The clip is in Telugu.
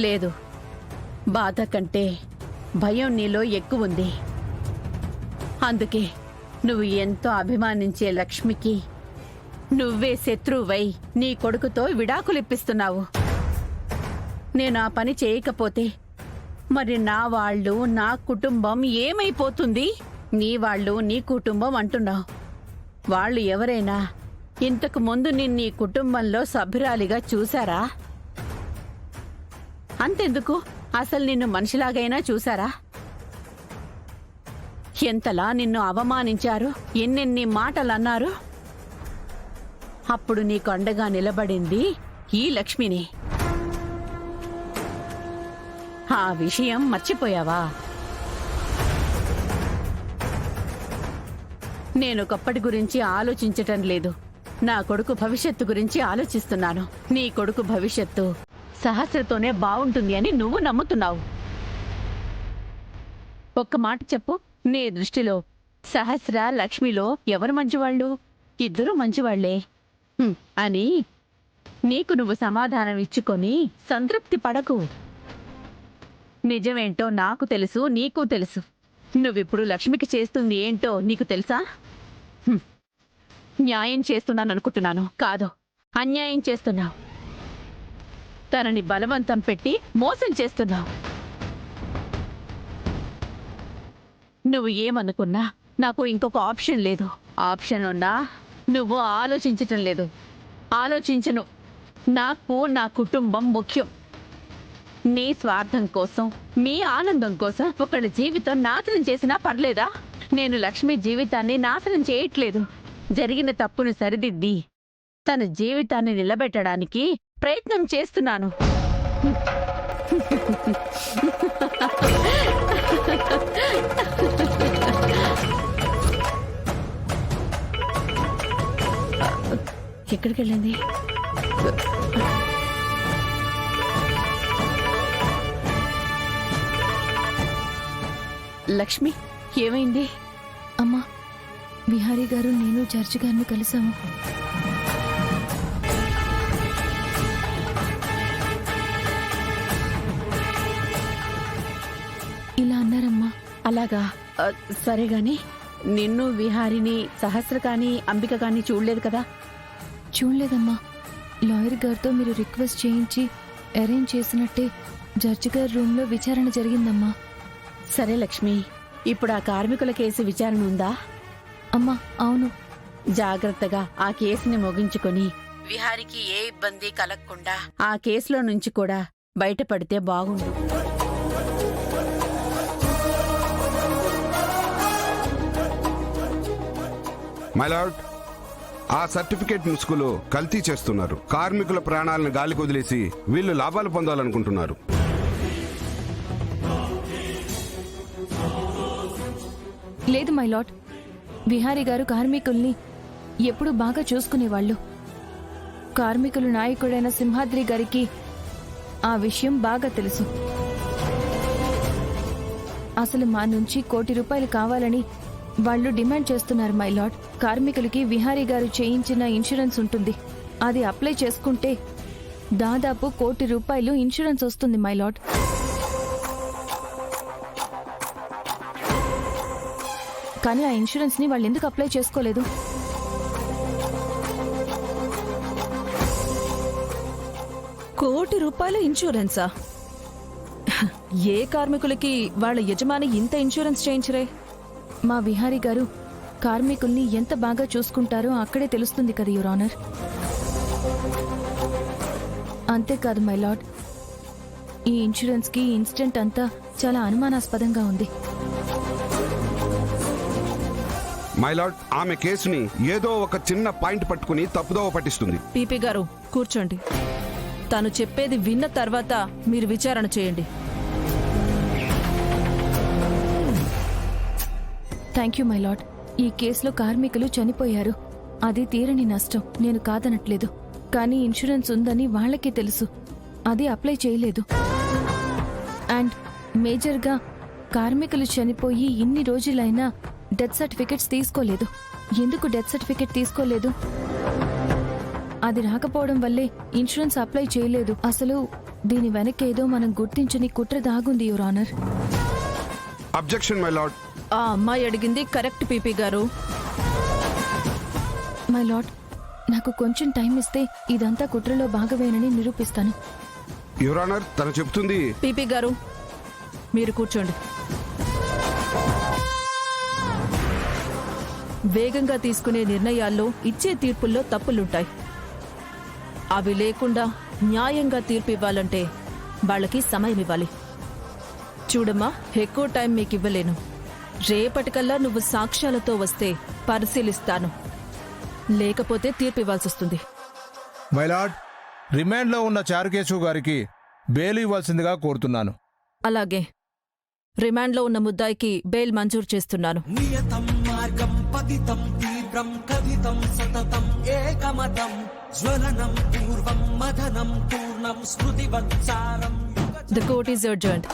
లేదు, బాధ కంటే భయం నీలో ఎక్కువుంది. అందుకే నువ్వు ఎంతో అభిమానించే లక్ష్మికి నువ్వే శత్రువై నీ కొడుకుతో విడాకులిప్పిస్తున్నావు. నేను ఆ పని చేయకపోతే మరి నా వాళ్ళు, నా కుటుంబం ఏమైపోతుంది? నీ వాళ్ళు, నీ కుటుంబం అంటున్నావు. వాళ్ళు ఎవరైనా ఇంతకు ముందు నిన్నీ కుటుంబంలో సభ్యురాలిగా చూశారా? అంతెందుకు, అసలు నిన్ను మనిషిలాగైనా చూశారా? ఎంతలా నిన్ను అవమానించారు, ఎన్నెన్ని మాటలన్నారు. అప్పుడు నీకు అండగా నిలబడింది ఈ లక్ష్మిని. ఆ విషయం మర్చిపోయావా? నేనొకప్పటి గురించి ఆలోచించటం లేదు. నా కొడుకు భవిష్యత్తు గురించి ఆలోచిస్తున్నాను. నీ కొడుకు భవిష్యత్తు సహస్రతోనే బావుంటుంది అని నువ్వు నమ్ముతున్నావు. ఒక్క మాట చెప్పు, నీ దృష్టిలో సహస్ర, లక్ష్మిలో ఎవరు మంచివాళ్ళు? ఇద్దరూ మంచివాళ్లే అని నీకు నువ్వు సమాధానం ఇచ్చుకొని సంతృప్తి పడకు. నిజమేంటో నాకు తెలుసు, నీకు తెలుసు. నువ్విప్పుడు లక్ష్మికి చేస్తుంది ఏంటో నీకు తెలుసా? న్యాయం చేస్తున్నాననుకుంటున్నాను. కాదు, అన్యాయం చేస్తున్నావు. తనని బలవంతం పెట్టి మోసం చేస్తున్నావు. నువ్వు ఏమనుకున్నా నాకు ఇంకొక ఆప్షన్ లేదు. ఆప్షన్ ఉన్నా నువ్వు ఆలోచించటం లేదు. ఆలోచించను. నాకు నా కుటుంబం ముఖ్యం. నీ స్వార్థం కోసం, మీ ఆనందం కోసం ఒకళ్ళ జీవితం నాశనం చేసినా పర్లేదా? నేను లక్ష్మి జీవితాన్ని నాశనం చేయట్లేదు. జరిగిన తప్పును సరిదిద్ది తన జీవితాన్ని నిలబెట్టడానికి ప్రయత్నం చేస్తున్నాను. ఎక్కడికి వెళ్ళింది? లక్ష్మి, ఏమైంది? అమ్మా, విహారీ గారు, నేను జడ్జి గారిని కలిసాము. ఇలా అన్నారమ్మా. అలాగా, సరే గాని నిన్ను, విహారిని, సహస్ర కాని, అంబిక కాని చూడలేదు కదా? చూడలేదమ్మా. లాయర్ గారితో మీరు రిక్వెస్ట్ చేయించి అరేంజ్ చేసినట్టే జడ్జి గారి రూమ్లో విచారణ జరిగిందమ్మా. సరే లక్ష్మి, ఇప్పుడు ఆ కార్మికుల కేసు విచారణ ఉందా? అమ్మా, అవును. జాగ్రత్తగా ఆ కేసుని ముగించుకొని విహారికి ఏ ఇబ్బంది కలగకుండా ఆ కేసులో నుంచి కూడా బయటపడితే బాగుండు. మై లార్డ్, ఆ సర్టిఫికేట్ ముసుగులో కల్తీ చేస్తున్నారు. కార్మికుల ప్రాణాలను గాలికి వదిలేసి వీళ్ళు లాభాలు పొందాలనుకుంటున్నారు. లేదు మై లార్డ్, విహారీ గారు కార్మికుల్ని ఎప్పుడూ బాగా చూసుకునేవాళ్ళు. కార్మికులు నాయకుడైన సింహాద్రి గారికి ఆ విషయం బాగా తెలుసు. అసలు మా నుంచి ₹1 కోటి కావాలని వాళ్ళు డిమాండ్ చేస్తున్నారు మై లార్డ్. కార్మికులకి విహారీ గారు చేయించిన ఇన్సూరెన్స్ ఉంటుంది. అది అప్లై చేసుకుంటే దాదాపు ₹1 కోటి ఇన్సూరెన్స్ వస్తుంది మై లార్డ్. కానీ ఆ ఇన్సూరెన్స్ ని వాళ్ళు ఎందుకు అప్లై చేసుకోలేదు? ₹1 కోటి ఇన్సూరెన్సా? ఏ కార్మికులకి వాళ్ళ యజమాని ఇంత ఇన్సూరెన్స్ చేయించరే? మా విహారీ గారు కార్మికుల్ని ఎంత బాగా చూసుకుంటారో అక్కడే తెలుస్తుంది కదా యువర్ ఆనర్. అంతేకాదు మై లార్డ్, ఈ ఇన్సూరెన్స్ కి ఇన్సిడెంట్ అంతా చాలా అనుమానాస్పదంగా ఉంది. మై లార్డ్, ఆమె కేసుని ఏదో ఒక చిన్న పాయింట్ పట్టుకుని తప్పుదోవ పట్టిస్తుంది. పీపీ గారు, కూర్చోండి. తను చెప్పేది విన్న తర్వాత మీరు విచారణ చేయండి. Thank you my lord. ఈ కేసులో కార్మికులు చనిపోయారు. అది తీరని నష్టం, నేను కాదనట్లేదు. కానీ ఇన్సూరెన్స్ ఉందని వాళ్ళకే తెలుసు. అది అప్లై చేయలేదు. అండ్ మేజర్గా కార్మికులు చనిపోయి ఇన్ని రోజులైనా డెత్ సర్టిఫికెట్స్ తీసుకోలేదు. ఎందుకు డెత్ సర్టిఫికెట్ తీసుకోలేదు? అది రాకపోవడం వల్లే ఇన్సూరెన్స్ అప్లై చేయలేదు. అసలు దీని వెనకేదో మనం గుర్తించని కుట్ర దాగుంది your honour. Objection my lord. ఆ అమ్మాయి అడిగింది కరెక్ట్ పీపీ గారు. మై లార్డ్, నాకు కొంచెం టైం ఇస్తే ఇదంతా కుట్రలో భాగమేనని నిరూపిస్తాను. యువర్ ఆనర్, తను చెప్తుంది. పీపీ గారు మీరు కూర్చోండి. వేగంగా తీసుకునే నిర్ణయాల్లో ఇచ్చే తీర్పుల్లో తప్పులుంటాయి. అవి లేకుండా న్యాయంగా తీర్పు ఇవ్వాలంటే వాళ్ళకి సమయం ఇవ్వాలి. చూడమ్మా, ఎక్కువ టైం మీకు ఇవ్వలేను. రేపటికల్లా నువ్వు సాక్ష్యాలతో వస్తే పరిశీలిస్తాను, లేకపోతే తీర్పు ఇవ్వాల్సి వస్తుంది. మైలార్డ్, రిమాండ్లో ఉన్న చారుకేశవ్ గారికి బెయిల్ ఇవ్వాల్సిందిగా కోరుతున్నాను. అలాగే, రిమాండ్లో ఉన్న ముద్దాయికి బెయిల్ మంజూరు చేస్తున్నాను. నియతం మార్గం పతితం తీవ్రం కథితం సతతం ఏకమతం జ్వలనం పూర్వం మదనం పూర్ణం స్మృతివత్సారం. The court is adjourned.